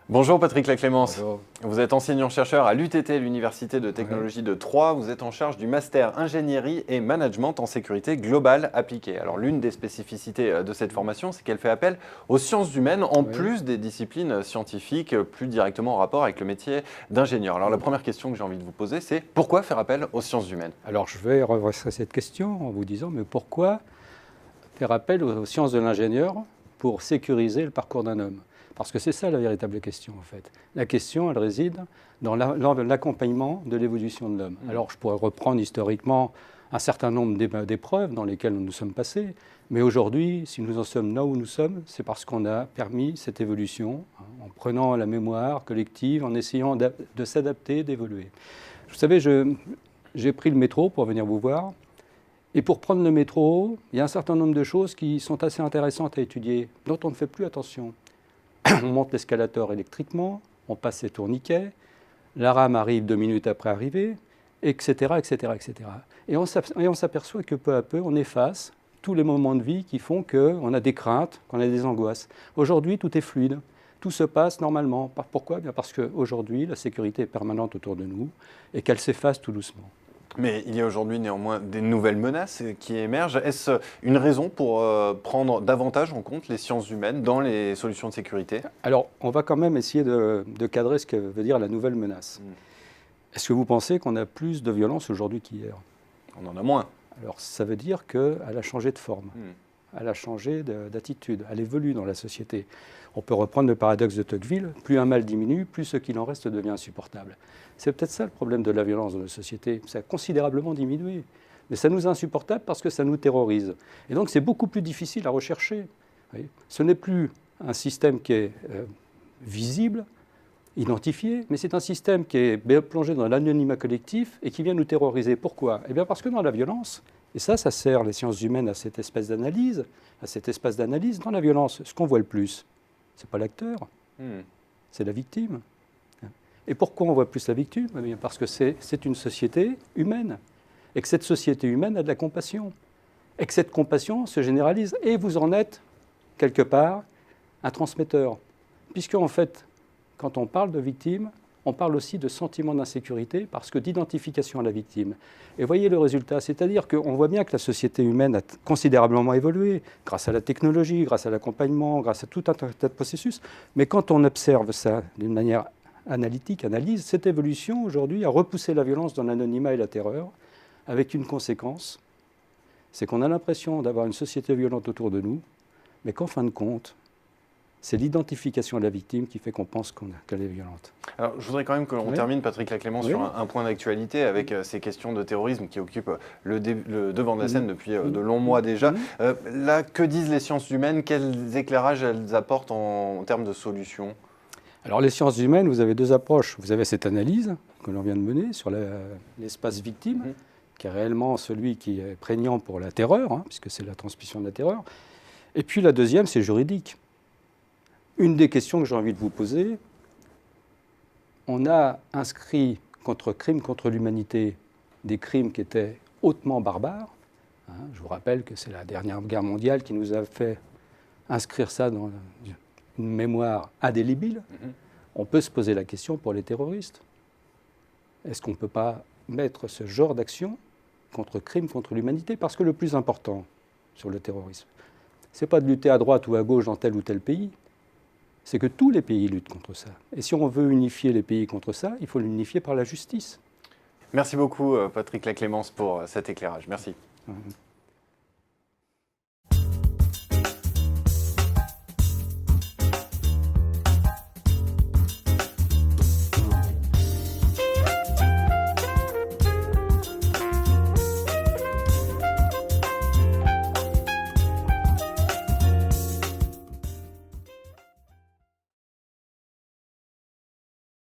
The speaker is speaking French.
Bonjour Patrick Laclémence. Bonjour. Vous êtes enseignant-chercheur à l'UTT, l'Université de technologie de Troyes. Vous êtes en charge du master ingénierie et management en sécurité globale appliquée. Alors l'une des spécificités de cette formation, c'est qu'elle fait appel aux sciences humaines en plus des disciplines scientifiques plus directement en rapport avec le métier d'ingénieur. Alors la première question que j'ai envie de vous poser, c'est pourquoi faire appel aux sciences humaines? Alors je vais redresser cette question en vous disant, mais pourquoi faire appel aux sciences de l'ingénieur pour sécuriser le parcours d'un homme? Parce que c'est ça la véritable question en fait. La question, elle réside dans l'accompagnement de l'évolution de l'homme. Alors je pourrais reprendre historiquement un certain nombre d'épreuves dans lesquelles nous nous sommes passés, mais aujourd'hui, si nous en sommes là où nous sommes, c'est parce qu'on a permis cette évolution, en prenant la mémoire collective, en essayant de s'adapter, d'évoluer. Vous savez, j'ai pris le métro pour venir vous voir. Et pour prendre le métro, il y a un certain nombre de choses qui sont assez intéressantes à étudier, dont on ne fait plus attention. On monte l'escalator électriquement, on passe ses tourniquets, la rame arrive 2 minutes après arriver, etc., etc., etc. Et on s'aperçoit que peu à peu, on efface tous les moments de vie qui font qu'on a des craintes, qu'on a des angoisses. Aujourd'hui, tout est fluide. Tout se passe normalement. Pourquoi? Bien parce qu'aujourd'hui, la sécurité est permanente autour de nous et qu'elle s'efface tout doucement. Mais il y a aujourd'hui néanmoins des nouvelles menaces qui émergent. Est-ce une raison pour prendre davantage en compte les sciences humaines dans les solutions de sécurité? Alors, on va quand même essayer de cadrer ce que veut dire la nouvelle menace. Est-ce que vous pensez qu'on a plus de violence aujourd'hui qu'hier? On en a moins. Alors, ça veut dire qu'elle a changé de forme. Elle a changé d'attitude, elle évolue dans la société. On peut reprendre le paradoxe de Tocqueville, plus un mal diminue, plus ce qu'il en reste devient insupportable. C'est peut-être ça le problème de la violence dans la société. Ça a considérablement diminué. Mais ça nous est insupportable parce que ça nous terrorise. Et donc c'est beaucoup plus difficile à rechercher. Ce n'est plus un système qui est visible, identifié, mais c'est un système qui est plongé dans l'anonymat collectif et qui vient nous terroriser. Pourquoi? Eh bien parce que dans la violence, et ça sert les sciences humaines à cet espace d'analyse, dans la violence, ce qu'on voit le plus, ce n'est pas l'acteur, c'est la victime. Et pourquoi on voit plus la victime? Eh bien parce que c'est une société humaine, et que cette société humaine a de la compassion, et que cette compassion se généralise, et vous en êtes, quelque part, un transmetteur. Puisque, en fait, quand on parle de victime, on parle aussi de sentiment d'insécurité, parce que d'identification à la victime. Et voyez le résultat, c'est-à-dire qu'on voit bien que la société humaine a considérablement évolué, grâce à la technologie, grâce à l'accompagnement, grâce à tout un tas de processus. Mais quand on observe ça d'une manière analytique, analyse, cette évolution aujourd'hui a repoussé la violence dans l'anonymat et la terreur, avec une conséquence, c'est qu'on a l'impression d'avoir une société violente autour de nous, mais qu'en fin de compte, c'est l'identification à la victime qui fait qu'on pense qu'elle est violente. Alors, je voudrais quand même que l'on termine, Patrick Laclémence, sur un point d'actualité avec ces questions de terrorisme qui occupent le devant de la scène depuis de longs mois déjà. Là, que disent les sciences humaines? Quels éclairages elles apportent en termes de solutions? Alors, les sciences humaines, vous avez deux approches. Vous avez cette analyse que l'on vient de mener sur l'espace victime, qui est réellement celui qui est prégnant pour la terreur, puisque c'est la transmission de la terreur. Et puis la deuxième, c'est juridique. Une des questions que j'ai envie de vous poser, on a inscrit contre crimes contre l'humanité des crimes qui étaient hautement barbares. Je vous rappelle que c'est la dernière guerre mondiale qui nous a fait inscrire ça dans une mémoire indélébile. On peut se poser la question pour les terroristes. Est-ce qu'on ne peut pas mettre ce genre d'action contre crimes contre l'humanité? Parce que le plus important sur le terrorisme, ce n'est pas de lutter à droite ou à gauche dans tel ou tel pays, c'est que tous les pays luttent contre ça. Et si on veut unifier les pays contre ça, il faut l'unifier par la justice. Merci beaucoup, Patrick Laclémence, pour cet éclairage. Merci.